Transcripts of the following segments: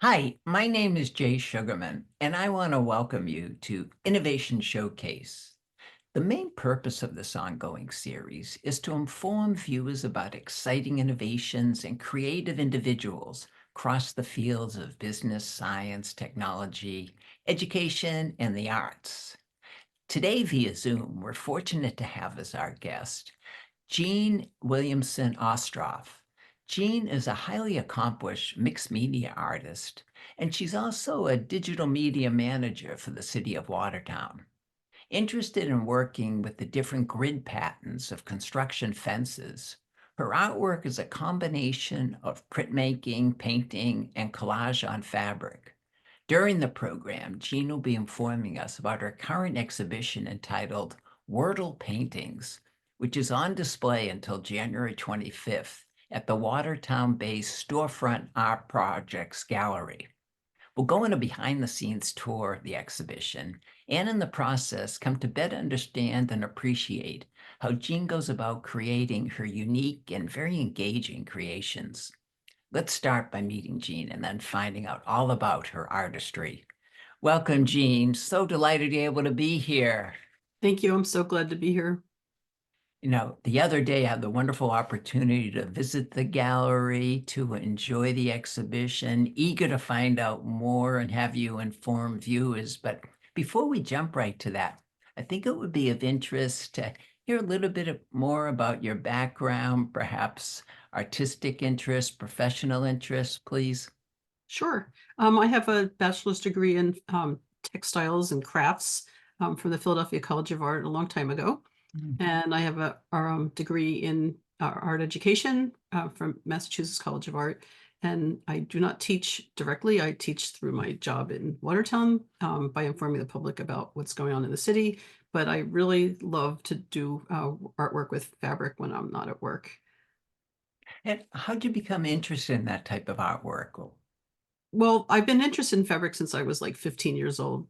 Hi, my name is Jay Sugarman, and I want to welcome you to Innovation Showcase. The main purpose of this ongoing series is to inform viewers about exciting innovations and creative individuals across the fields of business, science, technology, education, and the arts. Today, via Zoom, we're fortunate to have as our guest Jeanne Williamson Ostroff. Jeanne is a highly accomplished mixed media artist, and she's also a digital media manager for the city of Watertown. Interested in working with the different grid patterns of construction fences, her artwork is a combination of printmaking, painting, and collage on fabric. During the program, Jeanne will be informing us about her current exhibition entitled Wordle Paintings, which is on display until January 25th at the Watertown-based Storefront Art Projects Gallery. We'll go on a behind-the-scenes tour of the exhibition and in the process come to better understand and appreciate how Jeanne goes about creating her unique and very engaging creations. Let's start by meeting Jeanne and then finding out all about her artistry. Welcome, Jeanne. So delighted you're able to be here. Thank you. I'm so glad to be here. The other day I had the wonderful opportunity to visit the gallery, to enjoy the exhibition, eager to find out more and have you inform viewers. But before we jump right to that, I think it would be of interest to hear a little bit more about your background, perhaps artistic interest, professional interest, please. Sure. I have a bachelor's degree in textiles and crafts from the Philadelphia College of Art a long time ago. Mm. And I have a degree in art education from Massachusetts College of Art. And I do not teach directly. I teach through my job in Watertown by informing the public about what's going on in the city. But I really love to do artwork with fabric when I'm not at work. And how'd you become interested in that type of artwork? Well, I've been interested in fabric since I was like 15 years old,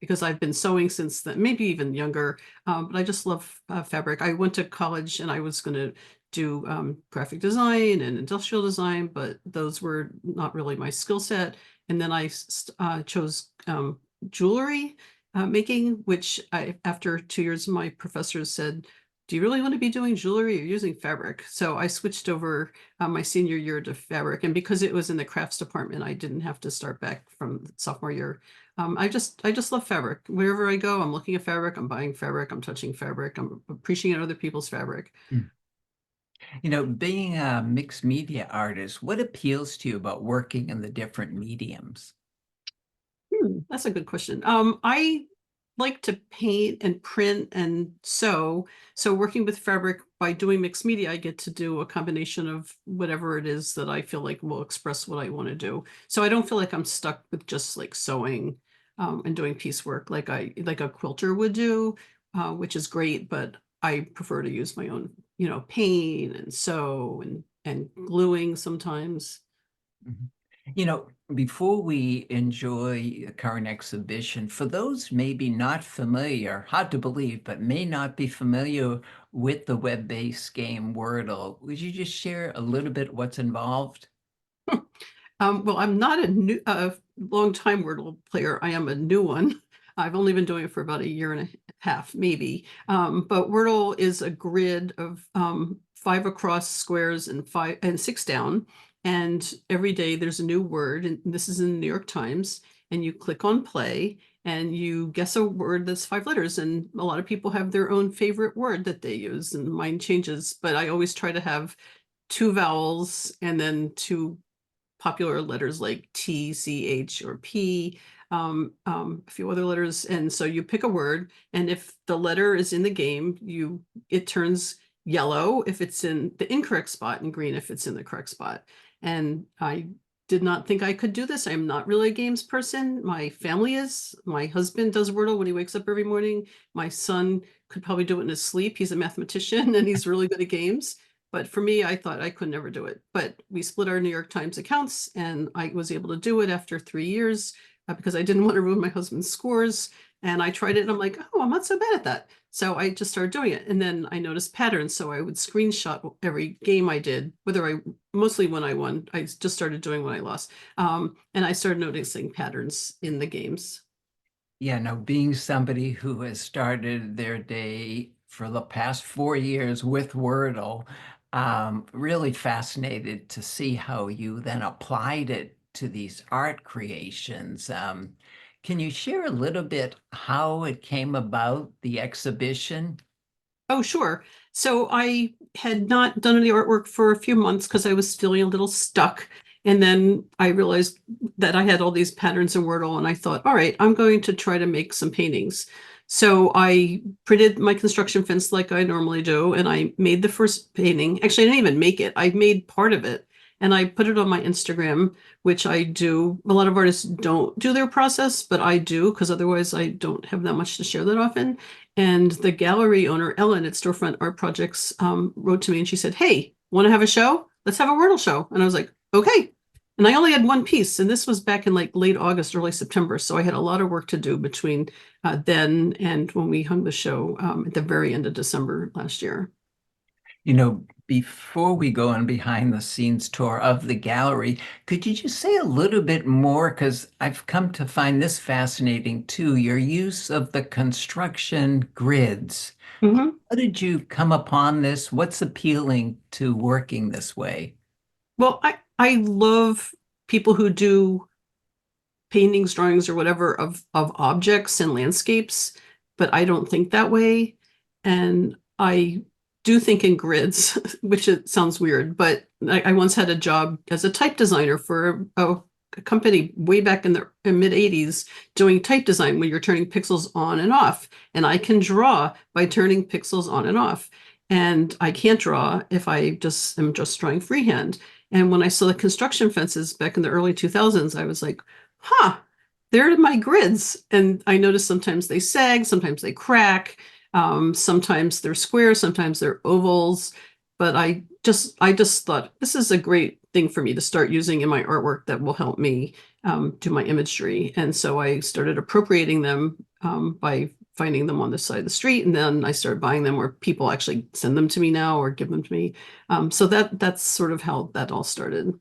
because I've been sewing since then, maybe even younger. But I just love fabric. I went to college and I was going to do graphic design and industrial design, but those were not really my skill set. And then I chose jewelry making, which after 2 years, my professors said, do you really want to be doing jewelry or using fabric? So I switched over my senior year to fabric. And because it was in the crafts department, I didn't have to start back from sophomore year. I just love fabric. Wherever I go, I'm looking at fabric, I'm buying fabric, I'm touching fabric, I'm appreciating other people's fabric. Mm. Being a mixed media artist, what appeals to you about working in the different mediums? That's a good question. I like to paint and print and sew. So working with fabric by doing mixed media, I get to do a combination of whatever it is that I feel like will express what I want to do. So I don't feel like I'm stuck with just like sewing and doing piecework like a quilter would do, which is great, but I prefer to use my own, paint and sew and gluing sometimes. Mhm. Before we enjoy the current exhibition, for those maybe not familiar, hard to believe, but may not be familiar with the web-based game Wordle, would you just share a little bit what's involved? Well, I'm not a long time Wordle player. I am a new one. I've only been doing it for about a year and a half, maybe. But Wordle is a grid of 5 across squares and 6 down. And every day there's a new word, and this is in the New York Times. And you click on play, and you guess a word that's 5 letters. And a lot of people have their own favorite word that they use, and mine changes. But I always try to have 2 vowels and then 2 popular letters like T, C, H, or P, a few other letters. And so you pick a word, and if the letter is in the game, it turns yellow if it's in the incorrect spot and green if it's in the correct spot. And I did not think I could do this. I'm not really a games person. My family is. My husband does Wordle when he wakes up every morning. My son could probably do it in his sleep. He's a mathematician and he's really good at games. But for me, I thought I could never do it. But we split our New York Times accounts and I was able to do it after 3 years. because I didn't want to ruin my husband's scores. And I tried it and I'm like, oh, I'm not so bad at that. So I just started doing it. And then I noticed patterns. So I would screenshot every game I did, mostly when I won. I just started doing when I lost. And I started noticing patterns in the games. Yeah, no, being somebody who has started their day for the past 4 years with Wordle, really fascinated to see how you then applied it to these art creations. Can you share a little bit how it came about, the exhibition? Oh, sure. So I had not done any artwork for a few months because I was feeling a little stuck. And then I realized that I had all these patterns in Wordle, and I thought, all right, I'm going to try to make some paintings. So I printed my construction fence like I normally do, and I made the first painting. Actually, I didn't even make it. I made part of it, and I put it on my Instagram, which I do. A lot of artists don't do their process, but I do because otherwise I don't have that much to share that often. And the gallery owner, Ellen at Storefront Art Projects, wrote to me and she said, hey, want to have a show? Let's have a Wordle show. And I was like, okay. And I only had one piece. And this was back in like late August, early September. So I had a lot of work to do between then and when we hung the show at the very end of December last year. You know, before we go on behind the scenes tour of the gallery, could you just say a little bit more? Because I've come to find this fascinating too, your use of the construction grids. Mhm. How did you come upon this? What's appealing to working this way? Well, I love people who do paintings, drawings, or whatever of objects and landscapes, but I don't think that way. And I do think in grids, which it sounds weird, but I once had a job as a type designer for a company way back in the mid 80s doing type design when you're turning pixels on and off. And I can draw by turning pixels on and off. And I can't draw if I just am just drawing freehand. And when I saw the construction fences back in the early 2000s, I was like, huh, they're my grids. And I noticed sometimes they sag, sometimes they crack, sometimes they're square, sometimes they're ovals. But I just thought this is a great thing for me to start using in my artwork that will help me do my imagery. And so I started appropriating them by finding them on the side of the street, and then I started buying them, or people actually send them to me now or give them to me. So that's sort of how that all started.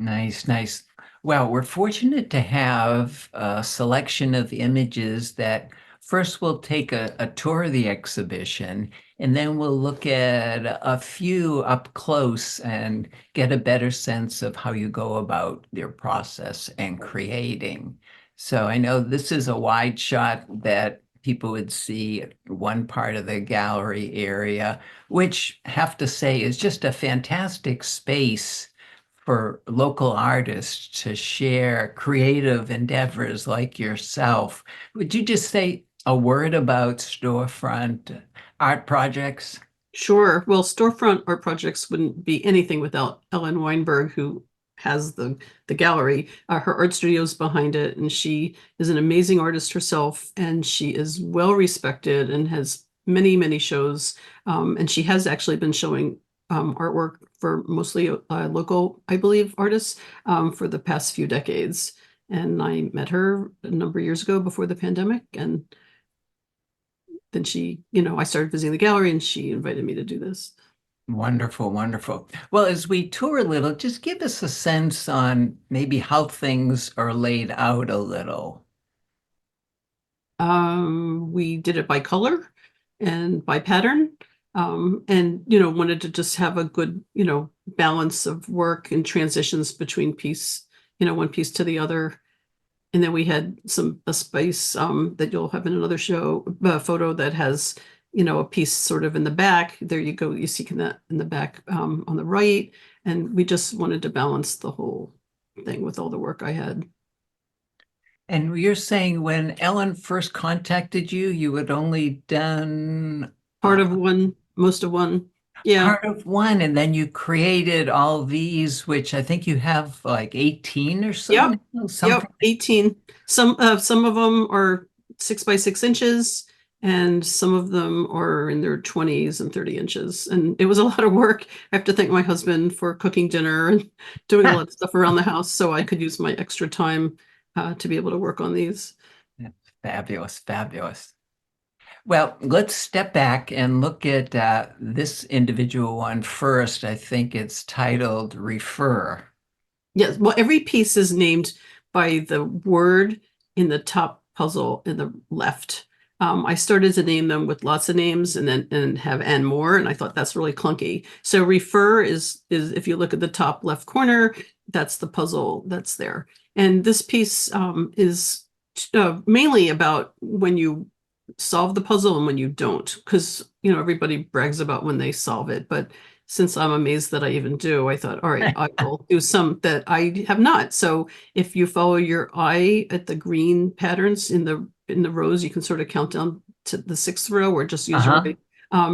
Nice, nice. Well, we're fortunate to have a selection of images that first we'll take a tour of the exhibition, and then we'll look at a few up close and get a better sense of how you go about your process and creating. So I know this is a wide shot that people would see one part of the gallery area, which have to say is just a fantastic space for local artists to share creative endeavors like yourself. Would you just say a word about storefront art projects? Sure. Well, Storefront Art Projects wouldn't be anything without Ellen Weinberg, who has the gallery. Her art studio's behind it, and she is an amazing artist herself, and she is well respected and has many, many shows. And she has actually been showing artwork for mostly local, I believe, artists for the past few decades. And I met her a number of years ago before the pandemic, and then I started visiting the gallery and she invited me to do this. Wonderful, wonderful. Well, as we tour a little, just give us a sense on maybe how things are laid out a little. We did it by color and by pattern. And wanted to just have a good, balance of work and transitions between one piece to the other. And then we had a space that you'll have in another show, photo that has, a piece sort of in the back. There you go. You see that in the back on the right. And we just wanted to balance the whole thing with all the work I had. And you're saying when Ellen first contacted you, you had only done Part of one, most of one. Yeah. part of one, and then you created all these, which I think you have like 18 or so Yep. now, Yep. something. 18. Some of them are 6 by 6 inches, and some of them are in their 20s and 30 inches. And it was a lot of work. I have to thank my husband for cooking dinner and doing a lot of stuff around the house so I could use my extra time to be able to work on these. Yeah, fabulous, fabulous. Well, let's step back and look at this individual one first. I think it's titled Refer. Yes, well, every piece is named by the word in the top puzzle in the left. I started to name them with lots of names and have and more, and I thought that's really clunky. So refer is if you look at the top left corner, that's the puzzle that's there. And this piece is mainly about when you solve the puzzle and when you don't, because everybody brags about when they solve it, but since I'm amazed that I even do, I thought, all right, I will do some that I have not. So if you follow your eye at the green patterns in the rows, you can sort of count down to the sixth row, or just use your eye.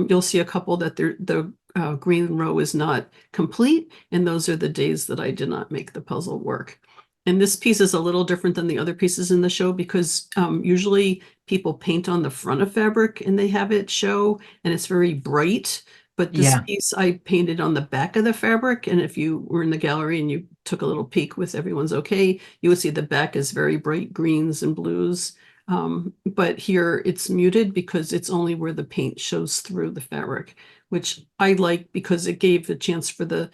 You'll see a couple that the green row is not complete, and those are the days that I did not make the puzzle work. And this piece is a little different than the other pieces in the show because usually people paint on the front of fabric and they have it show, and it's very bright. But this piece I painted on the back of the fabric, and if you were in the gallery and you took a little peek with Everyone's Okay, you would see the back is very bright greens and blues. But here it's muted because it's only where the paint shows through the fabric, which I like because it gave a chance for the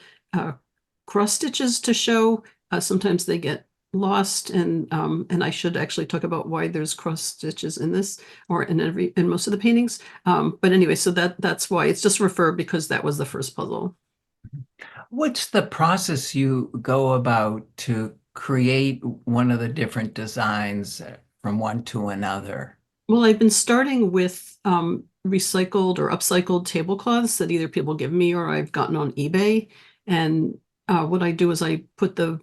cross stitches to show. Sometimes they get lost, and I should actually talk about why there's cross stitches in this or in most of the paintings. But anyway, so that's why it's just refer, because that was the first puzzle. What's the process you go about to create one of the different designs from one to another? Well, I've been starting with recycled or upcycled tablecloths that either people give me or I've gotten on eBay. And what I do is I put the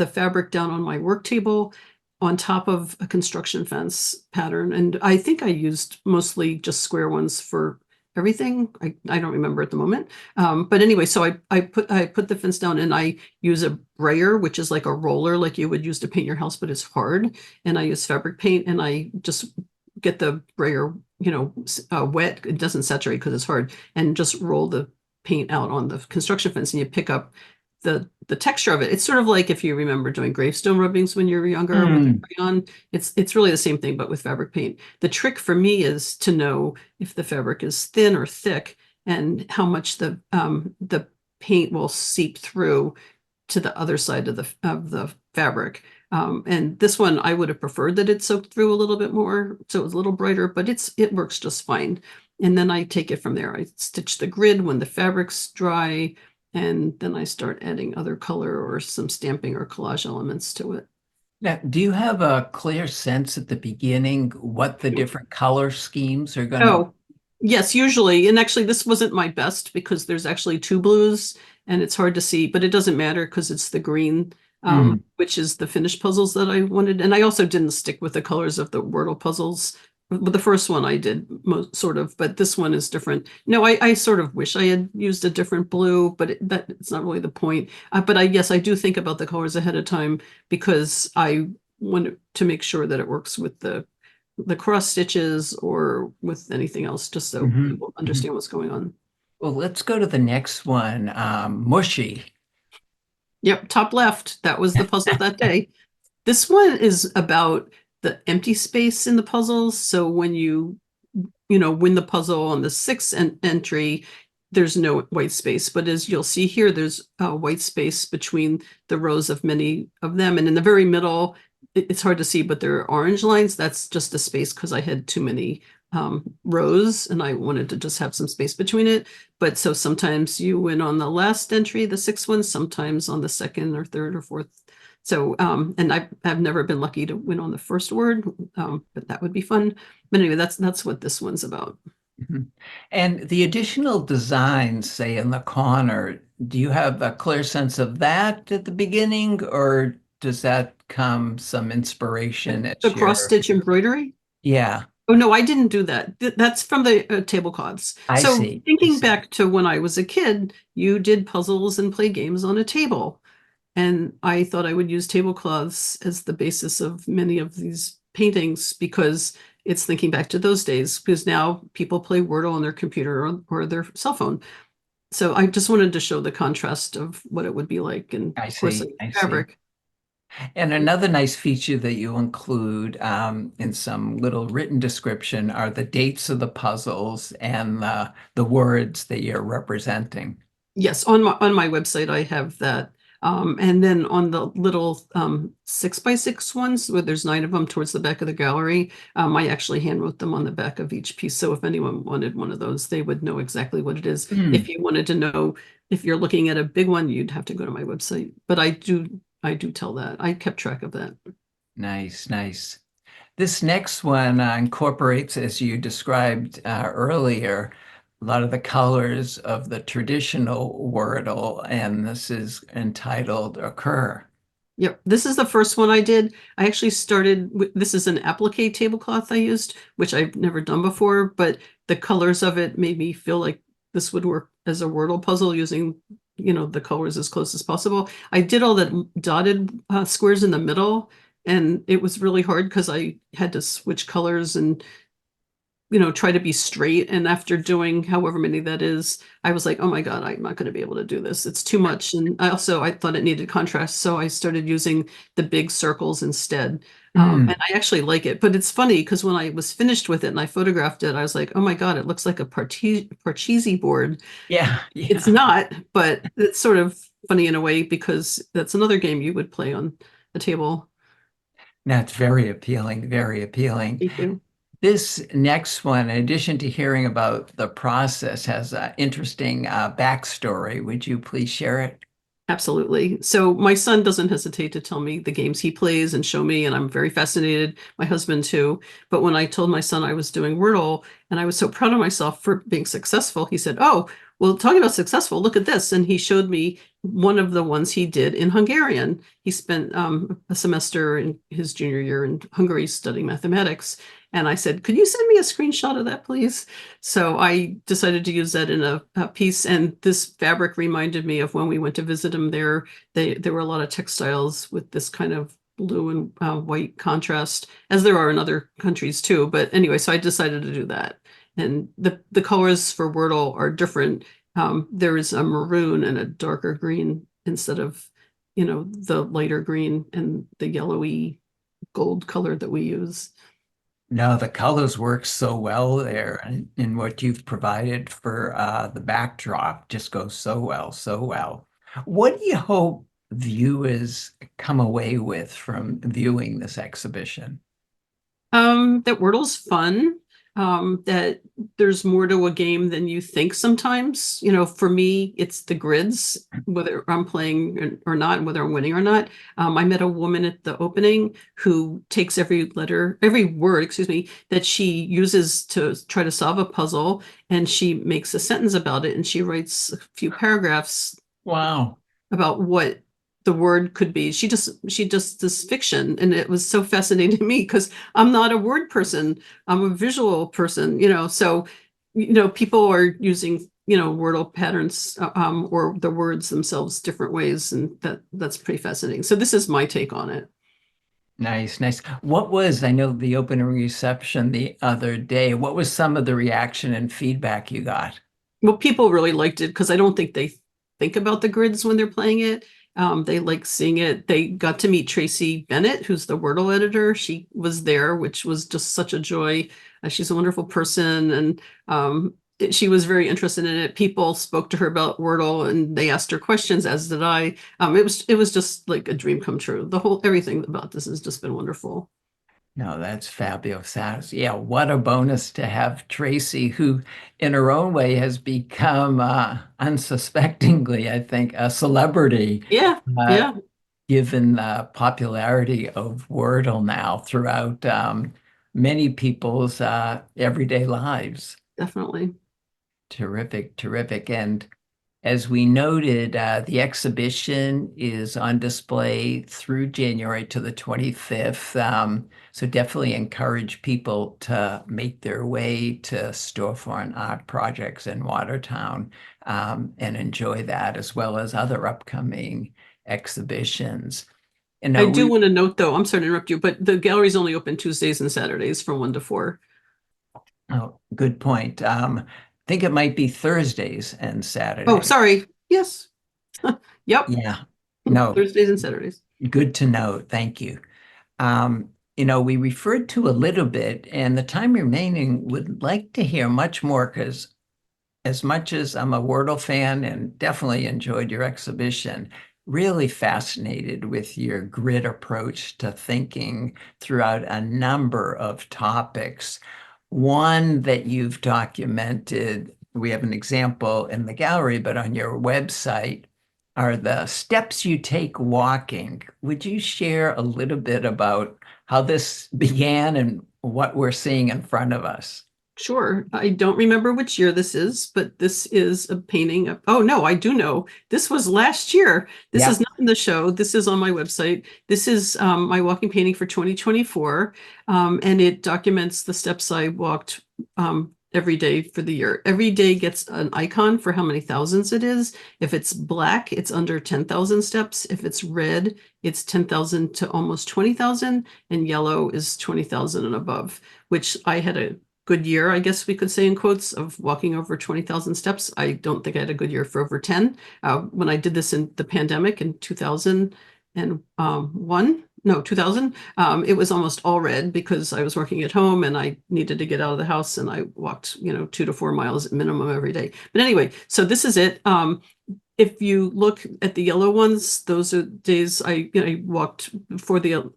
fabric down on my work table on top of a construction fence pattern. And I think I used mostly just square ones for everything. I don't remember at the moment. But anyway, so I put the fence down, and I use a brayer, which is like a roller like you would use to paint your house, but it's hard. And I use fabric paint, and I just get the brayer, wet. It doesn't saturate because it's hard, and just roll the paint out on the construction fence, and you pick up the texture of it. It's sort of like if you remember doing gravestone rubbings when you were younger with a crayon. It's really the same thing, but with fabric paint. The trick for me is to know if the fabric is thin or thick, and how much the paint will seep through to the other side of the fabric. And this one, I would have preferred that it soaked through a little bit more, so it was a little brighter, but it works just fine. And then I take it from there. I stitch the grid when the fabric's dry, and then I start adding other color or some stamping or collage elements to it. Now, do you have a clear sense at the beginning what the different color schemes are going to? Oh, yes, usually. And actually, this wasn't my best because there's actually two blues and it's hard to see, but it doesn't matter because it's the green, which is the finished puzzles that I wanted. And I also didn't stick with the colors of the Wordle puzzles. But the first one I did sort of, but this one is different. No, I sort of wish I had used a different blue, but it's not really the point. But yes, I do think about the colors ahead of time because I want to make sure that it works with the cross stitches or with anything else, just so people understand what's going on. Well, let's go to the next one, Mushy. Yep, top left. That was the puzzle that day. This one is about the empty space in the puzzles. So when you win the puzzle on the sixth entry, there's no white space. But as you'll see here, there's a white space between the rows of many of them. And in the very middle, it's hard to see, but there are orange lines. That's just a space because I had too many rows and I wanted to just have some space between it. But so sometimes you win on the last entry, the sixth one, sometimes on the second or third or fourth. So, and I've never been lucky to win on the first word, but that would be fun. But anyway, that's what this one's about. And the additional designs, say in the corner, do you have a clear sense of that at the beginning, or does that come some inspiration at The cross stitch embroidery? Yeah. Oh, no, I didn't do that. That's from the tablecloths. So thinking back to when I was a kid, you did puzzles and played games on a table. And I thought I would use tablecloths as the basis of many of these paintings because it's thinking back to those days, because now people play Wordle on their computer or their cell phone. So I just wanted to show the contrast of what it would be like, and of course, fabric. And another nice feature that you include in some little written description are the dates of the puzzles and the words that you're representing. Yes, on my website I have that. And then on the little 6x6 ones, where there's 9 of them towards the back of the gallery, I actually hand wrote them on the back of each piece. So if anyone wanted one of those, they would know exactly what it is. If Mm, you wanted to know if you're looking at a big one, you'd have to go to my website. But I do tell that. I kept track of that. nice, nice. This next one incorporates, as you described earlier, a lot of the colors of the traditional Wordle, and this is entitled Occur. Yep, this is the first one I did. I actually started with, this is an applique tablecloth I used, which I've never done before, but the colors of it made me feel like this would work as a Wordle puzzle using, the colors as close as possible. I did all the dotted squares in the middle, and it was really hard because I had to switch colors and try to be straight. And after doing however many that is, I was like, oh my God, I'm not going to be able to do this. It's too much. And I thought it needed contrast. So I started using the big circles instead. And Mm, I actually like it. But it's funny because when I was finished with it and I photographed it, I was like, oh my God, it looks like a Parcheesi board. yeah, It's yeah. not, but it's sort of funny in a way because that's another game you would play on a table. That's very appealing, very appealing. Thank you. This next one, in addition to hearing about the process, has an interesting backstory. Would you please share it? Absolutely. So my son doesn't hesitate to tell me the games he plays and show me, and I'm very fascinated. My husband too. But when I told my son I was doing Wordle and I was so proud of myself for being successful, he said, "Oh, well, talking about successful, look at this." And he showed me one of the ones he did in Hungarian. He spent a semester in his junior year in Hungary studying mathematics. And I said, "Could you send me a screenshot of that, please?" So I decided to use that in a piece, and this fabric reminded me of when we went to visit them there. There were a lot of textiles with this kind of blue and white contrast, as there are in other countries too. But anyway, so I decided to do that. And the colors for Wordle are different. There is a maroon and a darker green instead of, the lighter green and the yellowy gold color that we use. No, the colors work so well there, and what you've provided for the backdrop just goes so well, so well. What do you hope viewers come away with from viewing this exhibition? That Wordle's fun. That there's more to a game than you think sometimes. For me, it's the grids, whether I'm playing or not, whether I'm winning or not. I met a woman at the opening who takes every word, excuse me, that she uses to try to solve a puzzle, and she makes a sentence about it, and she writes a few paragraphs Wow. about what the word could be. She just this fiction, and it was so fascinating to me because I'm not a word person. I'm a visual person, so people are using Wordle patterns or the words themselves different ways, and that's pretty fascinating. So this is my take on it. Nice, nice. I know the opening reception the other day, what was some of the reaction and feedback you got? Well, people really liked it because I don't think they think about the grids when they're playing it. They like seeing it. They got to meet Tracy Bennett, who's the Wordle editor. She was there, which was just such a joy. She's a wonderful person, and she was very interested in it. People spoke to her about Wordle, and they asked her questions, as did I. It was just like a dream come true. Everything about this has just been wonderful. No, that's fabulous. Yeah, what a bonus to have Tracy, who in her own way has become unsuspectingly, I think, a celebrity, Yeah, uh, yeah, given the popularity of Wordle now throughout many people's everyday lives. definitely. Terrific, terrific. And as we noted, the exhibition is on display through January to the 25th. So definitely encourage people to make their way to Storefront Art Projects in Watertown and enjoy that, as well as other upcoming exhibitions. And I do want to note, though, I'm sorry to interrupt you, but the gallery's only open Tuesdays and Saturdays from 1 to 4. oh, good point. I think it might be Thursdays and Oh, Saturdays. sorry. Yes. Yep. Yeah. No, Thursdays and Saturdays. Good to know. Thank you. We referred to a little bit, and the time remaining would like to hear much more because as much as I'm a Wordle fan and definitely enjoyed your exhibition, really fascinated with your grid approach to thinking throughout a number of topics. One that you've documented, we have an example in the gallery, but on your website are the steps you take walking. Would you share a little bit about how this began and what we're seeing in front of us? Sure. I don't remember which year this is, but this is a painting of, oh no, I do know. This was last year. This is Yep. not in the show. This is on my website. This is my walking painting for 2024. And it documents the steps I walked every day for the year. Every day gets an icon for how many thousands it is. If it's black, it's under 10,000 steps. If it's red, it's 10,000 to almost 20,000, and yellow is 20,000 and above, which I had a good year, I guess we could say in quotes, of walking over 20,000 steps. I don't think I had a good year for over 10. When I did this in the pandemic in 2001, no, 2000, it was almost all red because I was working at home and I needed to get out of the house, and I walked, 2 to 4 miles at minimum every day. But anyway, so this is it. If you look at the yellow ones, those are days I walked before the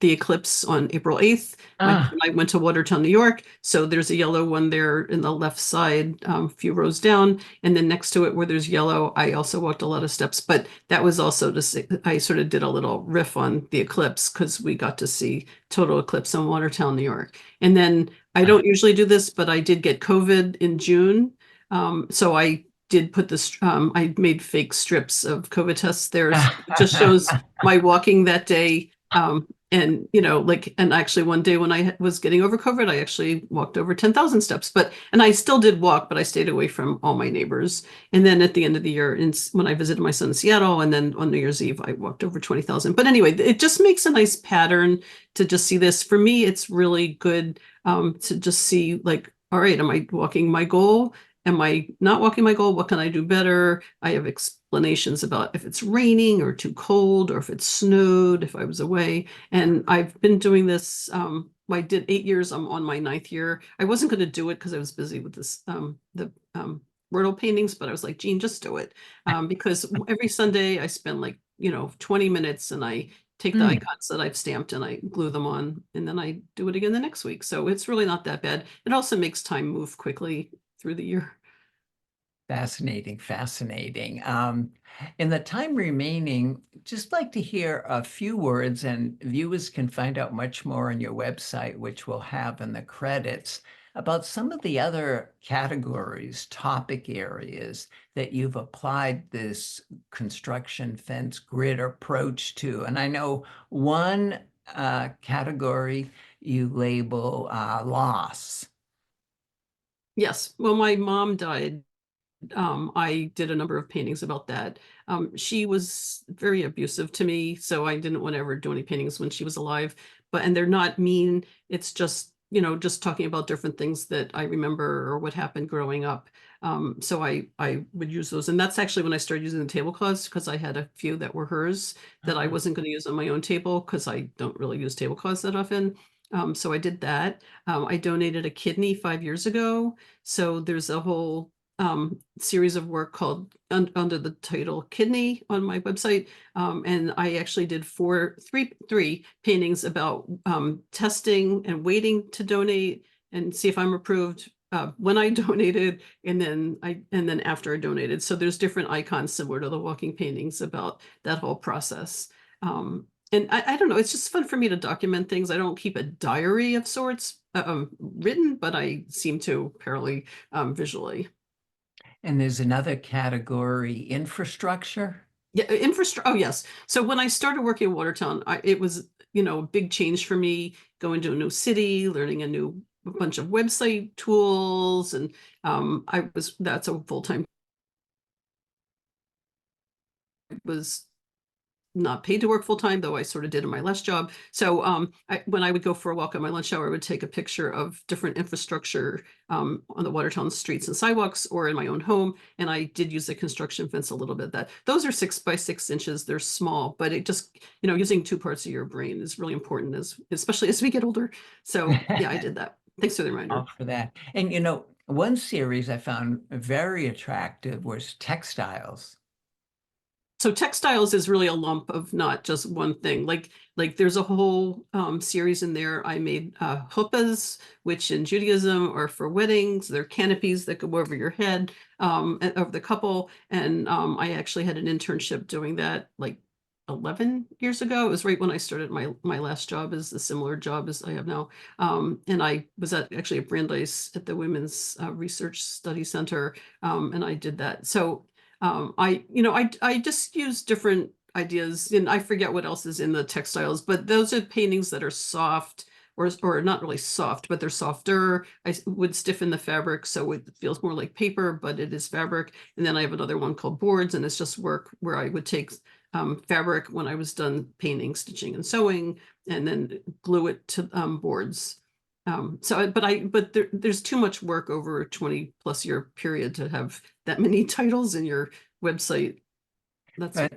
eclipse on April 8th. My Ah, husband and I went to Watertown, New York. So there's a yellow one there in the left side, a few rows down. And then next to it where there's yellow, I also walked a lot of steps. But that was also to say, I sort of did a little riff on the eclipse because we got to see total eclipse on Watertown, New York. And then I don't usually do this, but I did get COVID in June. So I did put this, I made fake strips of COVID tests there. So it just shows my walking that day. And and actually one day when I was getting over COVID, I actually walked over 10,000 steps, and I still did walk, but I stayed away from all my neighbors. And then at the end of the year, when I visited my son in Seattle, and then on New Year's Eve, I walked over 20,000. But anyway, it just makes a nice pattern to just see this. For me, it's really good to just see, like, all right, am I walking my goal? Am I not walking my goal? What can I do better? I have explanations about if it's raining or too cold, or if it snowed, if I was away. And I've been doing this. I did 8 years. I'm on my ninth year. I wasn't going to do it because I was busy with this, the Wordle paintings, but I was like, Jeanne, just do it. Because every Sunday I spend like, 20 minutes, and I take the hmm. icons that I've stamped and I glue them on, and then I do it again the next week. So it's really not that bad. It also makes time move quickly through the year. Fascinating, fascinating. In the time remaining, just like to hear a few words, and viewers can find out much more on your website, which we'll have in the credits, about some of the other categories, topic areas that you've applied this construction fence grid approach to. And I know one category you label loss. Yes. Well, my mom died. I did a number of paintings about that. She was very abusive to me, so I didn't want to ever do any paintings when she was alive. And they're not mean. It's just, just talking about different things that I remember or what happened growing up. So I would use those. And that's actually when I started using the tablecloths, because I had a few that were hers that I wasn't going to use on my own table because I don't really use tablecloths that often. So I did that. I donated a kidney 5 years ago. So there's a whole series of work called under the title Kidney on my website. And I actually did three paintings about testing and waiting to donate and see if I'm approved when I donated, and then after I donated. So there's different icons similar to the walking paintings about that whole process. And I don't know, it's just fun for me to document things. I don't keep a diary of sorts written, but I seem to apparently visually. And there's another category, infrastructure. Yeah, infrastructure. Oh, yes. So when I started working in Watertown, it was, a big change for me going to a new city, learning a bunch of website tools. And that's a full-time was not paid to work full time, though I sort of did in my last job. So when I would go for a walk on my lunch hour, I would take a picture of different infrastructure on the Watertown streets and sidewalks or in my own home. And I did use the construction fence a little bit. Those are 6 by 6 inches. They're small, but it just, using 2 parts of your brain is really important, especially as we get older. So yeah, I did that. Thanks for the reminder. All for that. And one series I found very attractive was textiles. So textiles is really a lump of not just one thing. Like there's a whole series in there. I made huppahs, which in Judaism are for weddings. They're canopies that go over your head of the couple. And I actually had an internship doing that like 11 years ago. It was right when I started my last job, is a similar job as I have now. And I was actually at Brandeis at the Women's Research Study Center, and I did that. So I just use different ideas, and I forget what else is in the textiles, but those are paintings that are soft, or not really soft, but they're softer. I would stiffen the fabric so it feels more like paper, but it is fabric. And then I have another one called boards, and it's just work where I would take fabric when I was done painting, stitching, and sewing, and then glue it to boards. But there's too much work over a 20+ year period to have that many titles in your website.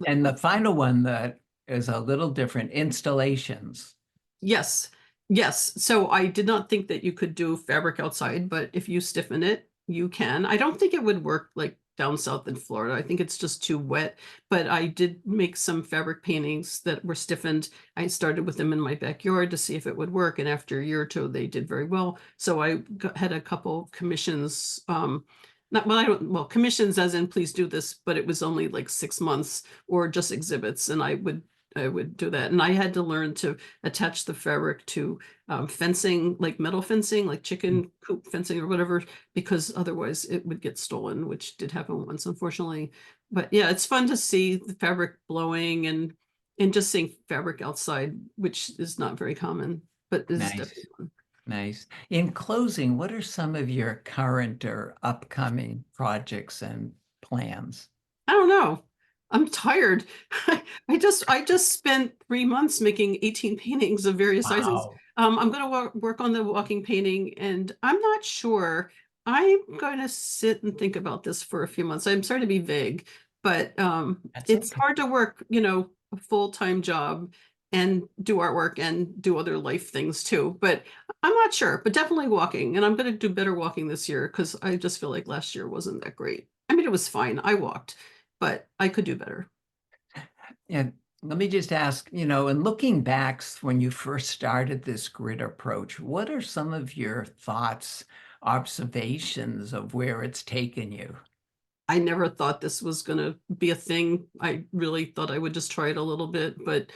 And the final one that is a little different, installations. Yes. Yes. So I did not think that you could do fabric outside, but if you stiffen it, you can. I don't think it would work like down south in Florida. I think it's just too wet, but I did make some fabric paintings that were stiffened. I started with them in my backyard to see if it would work. And after a year or two, they did very well. So I had a couple commissions, commissions as in please do this, but it was only like 6 months or just exhibits. And I would do that. And I had to learn to attach the fabric to fencing, like metal fencing, like chicken coop fencing or whatever, because otherwise it would get stolen, which did happen once, unfortunately. But yeah, it's fun to see the fabric blowing and just seeing fabric outside, which is not very common, but is definitely Nice. fun. Nice. In closing, what are some of your current or upcoming projects and plans? I don't know. I'm tired. I just spent 3 months making 18 paintings of various sizes. Wow. I'm going to work on the walking painting, and I'm not sure. I'm going to sit and think about this for a few months. I'm sorry to be vague, but That's it's okay. hard to work, a full-time job and do artwork and do other life things too. But I'm not sure, but definitely walking. And I'm going to do better walking this year because I just feel like last year wasn't that great. I mean, it was fine. I walked, but I could do better. And let me just ask, in looking back when you first started this grid approach, what are some of your thoughts, observations of where it's taken you? I never thought this was going to be a thing. I really thought I would just try it a little bit, but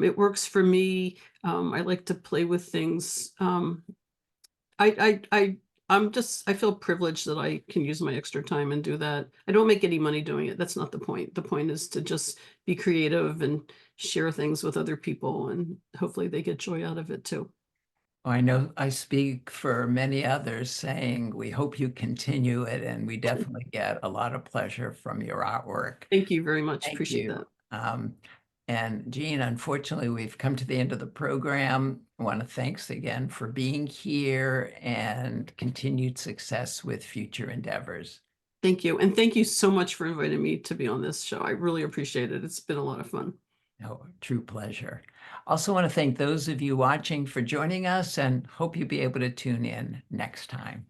it works for me. I like to play with things. I feel privileged that I can use my extra time and do that. I don't make any money doing it. That's not the point. The point is to just be creative and share things with other people, and hopefully they get joy out of it too. I know I speak for many others saying we hope you continue it, and we definitely get a lot of pleasure from your artwork. Thank you very much. Thank Appreciate you. that. And Jeanne, unfortunately, we've come to the end of the program. I want to thanks again for being here and continued success with future endeavors. Thank you. And thank you so much for inviting me to be on this show. I really appreciate it. It's been a lot of fun. No, true pleasure. Also want to thank those of you watching for joining us and hope you'll be able to tune in next time.